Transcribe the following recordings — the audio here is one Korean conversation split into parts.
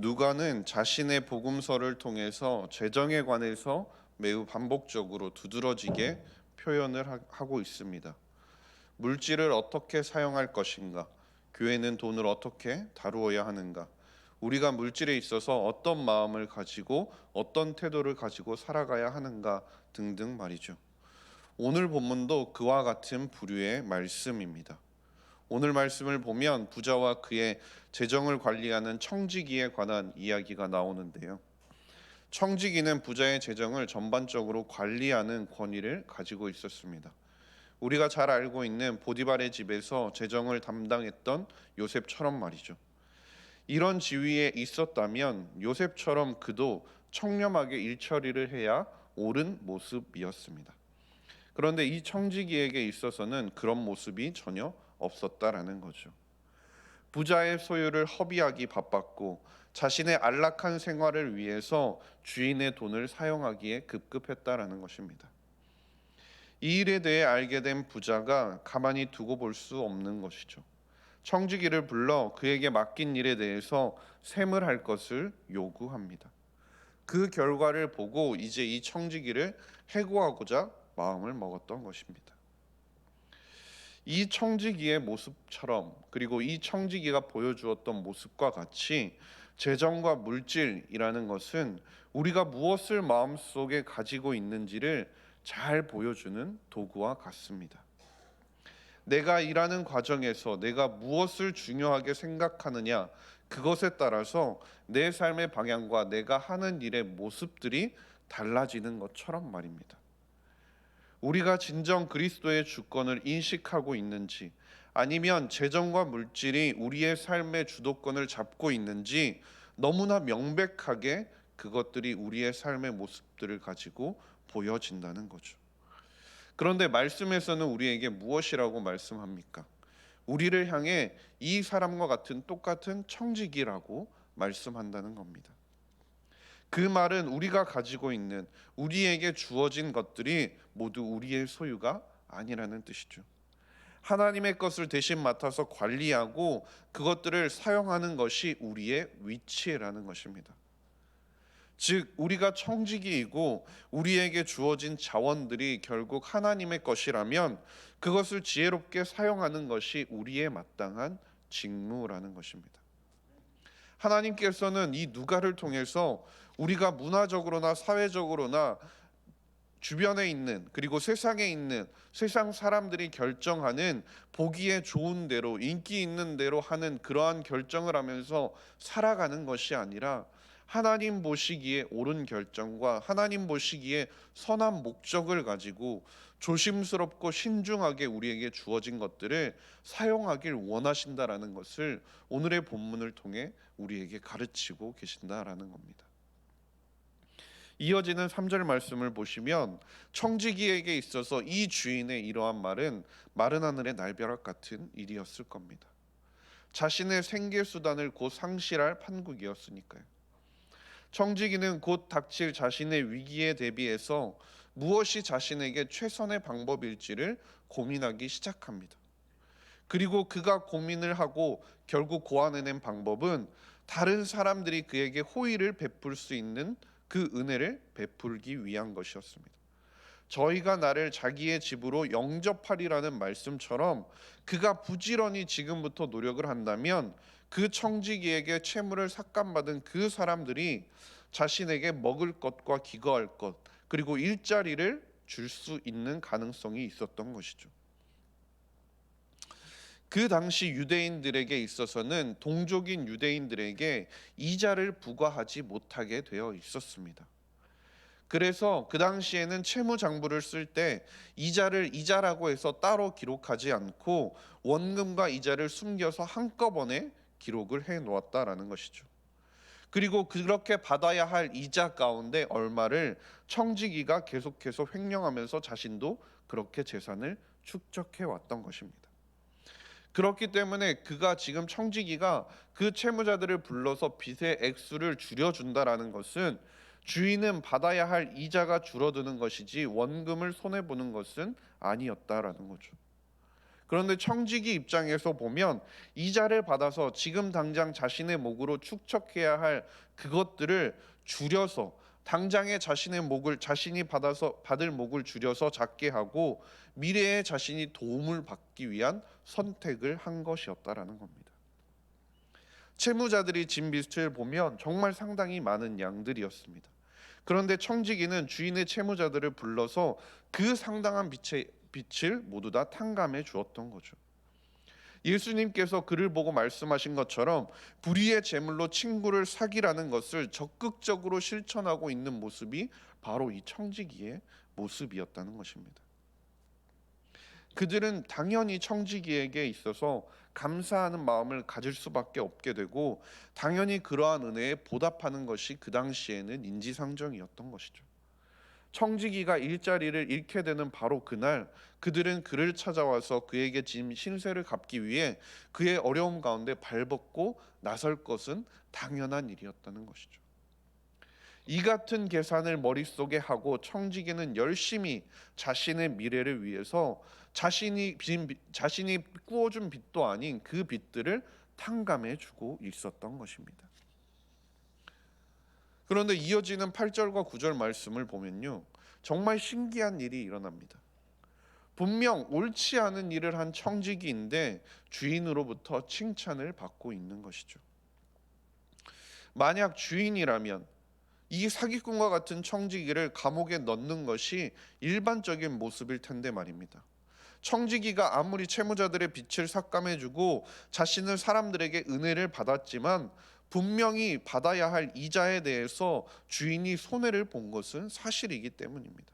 누가는 자신의 복음서를 통해서 재정에 관해서 매우 반복적으로 두드러지게 표현을 하고 있습니다. 물질을 어떻게 사용할 것인가? 교회는 돈을 어떻게 다루어야 하는가? 우리가 물질에 있어서 어떤 마음을 가지고 어떤 태도를 가지고 살아가야 하는가 등등 말이죠. 오늘 본문도 그와 같은 부류의 말씀입니다. 오늘 말씀을 보면 부자와 그의 재정을 관리하는 청지기에 관한 이야기가 나오는데요. 청지기는 부자의 재정을 전반적으로 관리하는 권위를 가지고 있었습니다. 우리가 잘 알고 있는 보디발의 집에서 재정을 담당했던 요셉처럼 말이죠. 이런 지위에 있었다면 요셉처럼 그도 청렴하게 일처리를 해야 옳은 모습이었습니다. 그런데 이 청지기에게 있어서는 그런 모습이 전혀 없었다라는 거죠. 부자의 소유를 허비하기 바빴고 자신의 안락한 생활을 위해서 주인의 돈을 사용하기에 급급했다라는 것입니다. 이 일에 대해 알게 된 부자가 가만히 두고 볼 수 없는 것이죠. 청지기를 불러 그에게 맡긴 일에 대해서 셈을 할 것을 요구합니다. 그 결과를 보고 이제 이 청지기를 해고하고자 마음을 먹었던 것입니다. 이 청지기의 모습처럼, 그리고 이 청지기가 보여주었던 모습과 같이 재정과 물질이라는 것은 우리가 무엇을 마음속에 가지고 있는지를 잘 보여주는 도구와 같습니다. 내가 일하는 과정에서 내가 무엇을 중요하게 생각하느냐, 그것에 따라서 내 삶의 방향과 내가 하는 일의 모습들이 달라지는 것처럼 말입니다. 우리가 진정 그리스도의 주권을 인식하고 있는지, 아니면 재정과 물질이 우리의 삶의 주도권을 잡고 있는지 너무나 명백하게 그것들이 우리의 삶의 모습들을 가지고 보여진다는 거죠. 그런데 말씀에서는 우리에게 무엇이라고 말씀합니까? 우리를 향해 이 사람과 같은 똑같은 청지기라고 말씀한다는 겁니다. 그 말은 우리가 가지고 있는, 우리에게 주어진 것들이 모두 우리의 소유가 아니라는 뜻이죠. 하나님의 것을 대신 맡아서 관리하고 그것들을 사용하는 것이 우리의 위치라는 것입니다. 즉 우리가 청지기이고 우리에게 주어진 자원들이 결국 하나님의 것이라면 그것을 지혜롭게 사용하는 것이 우리의 마땅한 직무라는 것입니다. 하나님께서는 이 누가를 통해서 우리가 문화적으로나 사회적으로나 주변에 있는, 그리고 세상에 있는 세상 사람들이 결정하는 보기에 좋은 대로, 인기 있는 대로 하는 그러한 결정을 하면서 살아가는 것이 아니라 하나님 보시기에 옳은 결정과 하나님 보시기에 선한 목적을 가지고 조심스럽고 신중하게 우리에게 주어진 것들을 사용하길 원하신다라는 것을 오늘의 본문을 통해 우리에게 가르치고 계신다라는 겁니다. 이어지는 3절 말씀을 보시면 청지기에게 있어서 이 주인의 이러한 말은 마른 하늘의 날벼락 같은 일이었을 겁니다. 자신의 생계 수단을 곧 상실할 판국이었으니까요. 청지기는 곧 닥칠 자신의 위기에 대비해서 무엇이 자신에게 최선의 방법일지를 고민하기 시작합니다. 그리고 그가 고민을 하고 결국 고안해낸 방법은 다른 사람들이 그에게 호의를 베풀 수 있는 그 은혜를 베풀기 위한 것이었습니다. 저희가 나를 자기의 집으로 영접하리라는 말씀처럼 그가 부지런히 지금부터 노력을 한다면 그 청지기에게 채무를 삭감받은 그 사람들이 자신에게 먹을 것과 기거할 것, 그리고 일자리를 줄 수 있는 가능성이 있었던 것이죠. 그 당시 유대인들에게 있어서는 동족인 유대인들에게 이자를 부과하지 못하게 되어 있었습니다. 그래서 그 당시에는 채무장부를 쓸 때 이자를 이자라고 해서 따로 기록하지 않고 원금과 이자를 숨겨서 한꺼번에 기록을 해 놓았다라는 것이죠. 그리고 그렇게 받아야 할 이자 가운데 얼마를 청지기가 계속해서 횡령하면서 자신도 그렇게 재산을 축적해 왔던 것입니다. 그렇기 때문에 그가 지금 청지기가 그 채무자들을 불러서 빚의 액수를 줄여준다라는 것은 주인은 받아야 할 이자가 줄어드는 것이지 원금을 손해보는 것은 아니었다라는 거죠. 그런데 청지기 입장에서 보면 이자를 받아서 지금 당장 자신의 목으로 축적해야 할 그것들을 줄여서 당장에 자신의 목을 자신이 받을 목을 줄여서 작게 하고 미래에 자신이 도움을 받기 위한 선택을 한 것이었다라는 겁니다. 채무자들이 진 빚을 보면 정말 상당히 많은 양들이었습니다. 그런데 청지기는 주인의 채무자들을 불러서 그 상당한 빚을 모두 다 탕감해 주었던 거죠. 예수님께서 그를 보고 말씀하신 것처럼 불의의 제물로 친구를 사기라는 것을 적극적으로 실천하고 있는 모습이 바로 이 청지기의 모습이었다는 것입니다. 그들은 당연히 청지기에게 있어서 감사하는 마음을 가질 수밖에 없게 되고 당연히 그러한 은혜에 보답하는 것이 그 당시에는 인지상정이었던 것이죠. 청지기가 일자리를 잃게 되는 바로 그날 그들은 그를 찾아와서 그에게 진 신세를 갚기 위해 그의 어려움 가운데 발벗고 나설 것은 당연한 일이었다는 것이죠. 이 같은 계산을 머릿속에 하고 청지기는 열심히 자신의 미래를 위해서 자신이 꾸어준 빚도 아닌 그 빚들을 탕감해 주고 있었던 것입니다. 그런데 이어지는 8절과 9절 말씀을 보면요, 정말 신기한 일이 일어납니다. 분명 옳지 않은 일을 한 청지기인데 주인으로부터 칭찬을 받고 있는 것이죠. 만약 주인이라면 이 사기꾼과 같은 청지기를 감옥에 넣는 것이 일반적인 모습일 텐데 말입니다. 청지기가 아무리 채무자들의 빚을 삭감해주고 자신은 사람들에게 은혜를 받았지만 분명히 받아야 할 이자에 대해서 주인이 손해를 본 것은 사실이기 때문입니다.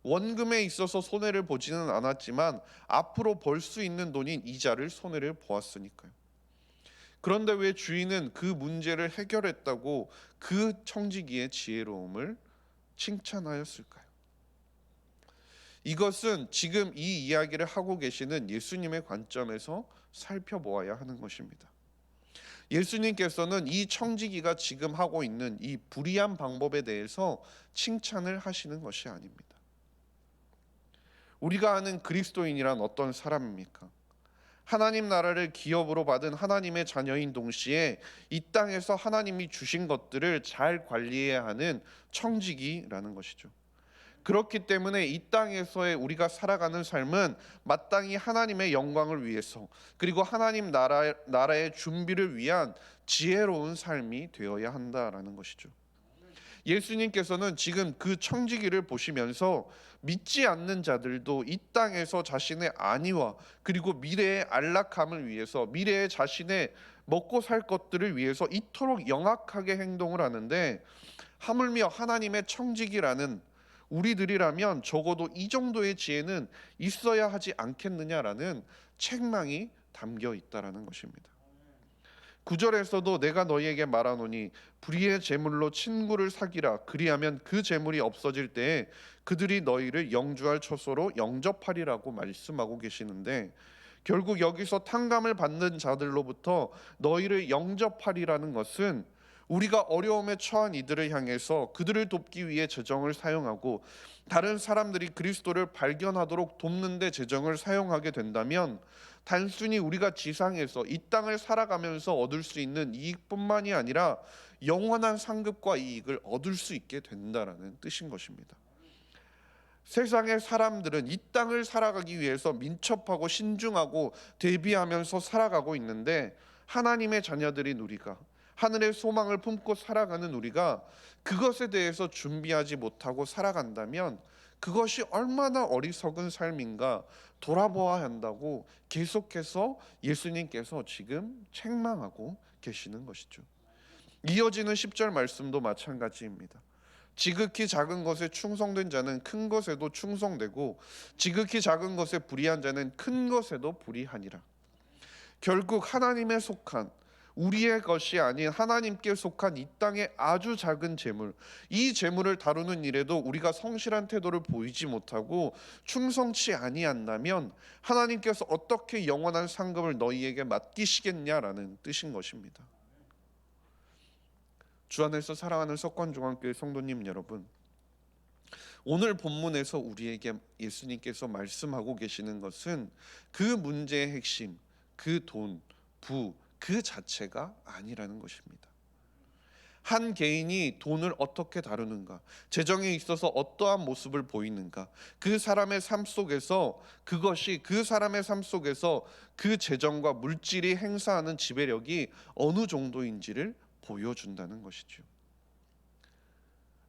원금에 있어서 손해를 보지는 않았지만 앞으로 벌 수 있는 돈인 이자를 손해를 보았으니까요. 그런데 왜 주인은 그 문제를 해결했다고 그 청지기의 지혜로움을 칭찬하였을까요? 이것은 지금 이 이야기를 하고 계시는 예수님의 관점에서 살펴보아야 하는 것입니다. 예수님께서는 이 청지기가 지금 하고 있는 이 불의한 방법에 대해서 칭찬을 하시는 것이 아닙니다. 우리가 아는 그리스도인이란 어떤 사람입니까? 하나님 나라를 기업으로 받은 하나님의 자녀인 동시에 이 땅에서 하나님이 주신 것들을 잘 관리해야 하는 청지기라는 것이죠. 그렇기 때문에 이 땅에서의 우리가 살아가는 삶은 마땅히 하나님의 영광을 위해서 그리고 하나님 나라의 준비를 위한 지혜로운 삶이 되어야 한다라는 것이죠. 예수님께서는 지금 그 청지기를 보시면서 믿지 않는 자들도 이 땅에서 자신의 안위와 그리고 미래의 안락함을 위해서 미래의 자신의 먹고 살 것들을 위해서 이토록 영악하게 행동을 하는데 하물며 하나님의 청지기라는 우리들이라면 적어도 이 정도의 지혜는 있어야 하지 않겠느냐라는 책망이 담겨 있다라는 것입니다. 9절에서도 내가 너희에게 말하노니 불의의 제물로 친구를 사기라. 그리하면 그 제물이 없어질 때에 그들이 너희를 영주할 처소로 영접하리라고 말씀하고 계시는데 결국 여기서 탕감을 받는 자들로부터 너희를 영접하리라는 것은 우리가 어려움에 처한 이들을 향해서 그들을 돕기 위해 재정을 사용하고 다른 사람들이 그리스도를 발견하도록 돕는 데 재정을 사용하게 된다면 단순히 우리가 지상에서 이 땅을 살아가면서 얻을 수 있는 이익뿐만이 아니라 영원한 상급과 이익을 얻을 수 있게 된다라는 뜻인 것입니다. 세상의 사람들은 이 땅을 살아가기 위해서 민첩하고 신중하고 대비하면서 살아가고 있는데 하나님의 자녀들인 우리가 하늘의 소망을 품고 살아가는 우리가 그것에 대해서 준비하지 못하고 살아간다면 그것이 얼마나 어리석은 삶인가 돌아보아야 한다고 계속해서 예수님께서 지금 책망하고 계시는 것이죠. 이어지는 10절 말씀도 마찬가지입니다. 지극히 작은 것에 충성된 자는 큰 것에도 충성되고 지극히 작은 것에 불의한 자는 큰 것에도 불의하니라. 결국 하나님의 속한 우리의 것이 아닌 하나님께 속한 이 땅의 아주 작은 재물, 이 재물을 다루는 일에도 우리가 성실한 태도를 보이지 못하고 충성치 아니한다면 하나님께서 어떻게 영원한 상급을 너희에게 맡기시겠냐라는 뜻인 것입니다. 주 안에서 사랑하는 석관중앙교회 성도님 여러분, 오늘 본문에서 우리에게 예수님께서 말씀하고 계시는 것은 그 문제의 핵심, 그 돈, 부, 그 자체가 아니라는 것입니다. 한 개인이 돈을 어떻게 다루는가, 재정에 있어서 어떠한 모습을 보이는가, 그 사람의 삶 속에서 그것이 그 사람의 삶 속에서 그 재정과 물질이 행사하는 지배력이 어느 정도인지를 보여준다는 것이죠.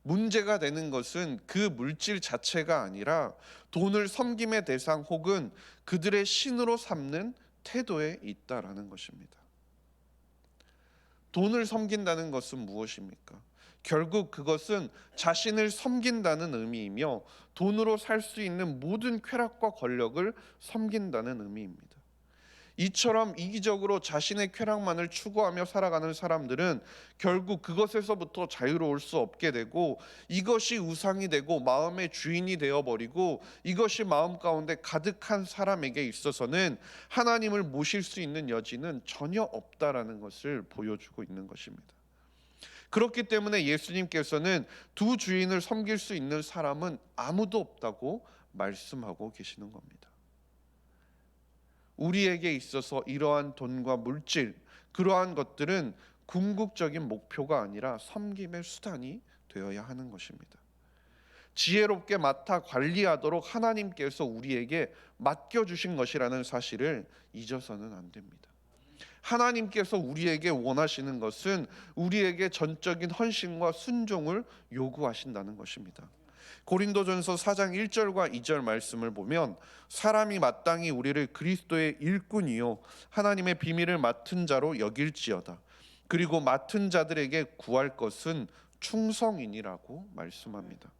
문제가 되는 것은 그 물질 자체가 아니라 돈을 섬김의 대상 혹은 그들의 신으로 삼는 태도에 있다라는 것입니다. 돈을 섬긴다는 것은 무엇입니까? 결국 그것은 자신을 섬긴다는 의미이며 돈으로 살 수 있는 모든 쾌락과 권력을 섬긴다는 의미입니다. 이처럼 이기적으로 자신의 쾌락만을 추구하며 살아가는 사람들은 결국 그것에서부터 자유로울 수 없게 되고 이것이 우상이 되고 마음의 주인이 되어버리고 이것이 마음 가운데 가득한 사람에게 있어서는 하나님을 모실 수 있는 여지는 전혀 없다라는 것을 보여주고 있는 것입니다. 그렇기 때문에 예수님께서는 두 주인을 섬길 수 있는 사람은 아무도 없다고 말씀하고 계시는 겁니다. 우리에게 있어서 이러한 돈과 물질, 그러한 것들은 궁극적인 목표가 아니라 섬김의 수단이 되어야 하는 것입니다. 지혜롭게 맡아 관리하도록 하나님께서 우리에게 맡겨주신 것이라는 사실을 잊어서는 안 됩니다. 하나님께서 우리에게 원하시는 것은 우리에게 전적인 헌신과 순종을 요구하신다는 것입니다. 고린도전서 4장 1절과 2절 말씀을 보면 사람이 마땅히 우리를 그리스도의 일꾼이요 하나님의 비밀을 맡은 자로 여길지어다. 그리고 맡은 자들에게 구할 것은 충성이니라고 말씀합니다.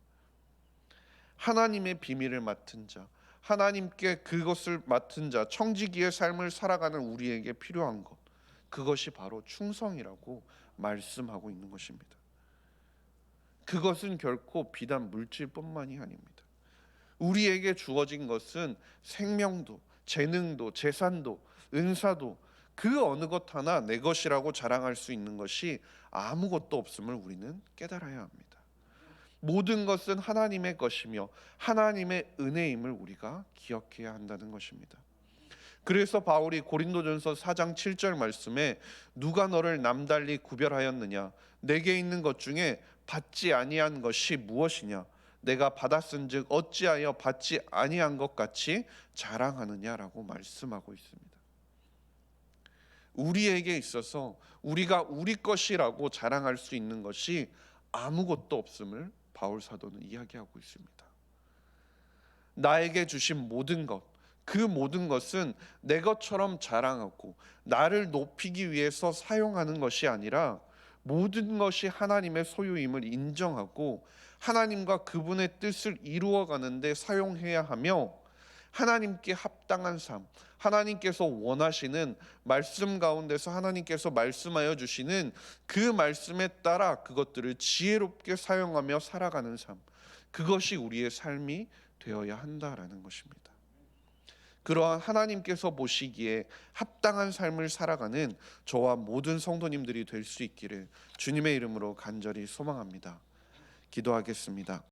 하나님의 비밀을 맡은 자, 하나님께 그것을 맡은 자, 청지기의 삶을 살아가는 우리에게 필요한 것, 그것이 바로 충성이라고 말씀하고 있는 것입니다. 그것은 결코 비단 물질뿐만이 아닙니다. 우리에게 주어진 것은 생명도, 재능도, 재산도, 은사도 그 어느 것 하나 내 것이라고 자랑할 수 있는 것이 아무것도 없음을 우리는 깨달아야 합니다. 모든 것은 하나님의 것이며 하나님의 은혜임을 우리가 기억해야 한다는 것입니다. 그래서 바울이 고린도전서 4장 7절 말씀에 누가 너를 남달리 구별하였느냐 내게 있는 것 중에 받지 아니한 것이 무엇이냐 내가 받았은즉 어찌하여 받지 아니한 것 같이 자랑하느냐라고 말씀하고 있습니다. 우리에게 있어서 우리가 우리 것이라고 자랑할 수 있는 것이 아무것도 없음을 바울 사도는 이야기하고 있습니다. 나에게 주신 모든 것, 그 모든 것은 내 것처럼 자랑하고 나를 높이기 위해서 사용하는 것이 아니라 모든 것이 하나님의 소유임을 인정하고 하나님과 그분의 뜻을 이루어가는 데 사용해야 하며 하나님께 합당한 삶, 하나님께서 원하시는 말씀 가운데서 하나님께서 말씀하여 주시는 그 말씀에 따라 그것들을 지혜롭게 사용하며 살아가는 삶, 그것이 우리의 삶이 되어야 한다라는 것입니다. 그러한 하나님께서 보시기에 합당한 삶을 살아가는 저와 모든 성도님들이 될 수 있기를 주님의 이름으로 간절히 소망합니다. 기도하겠습니다.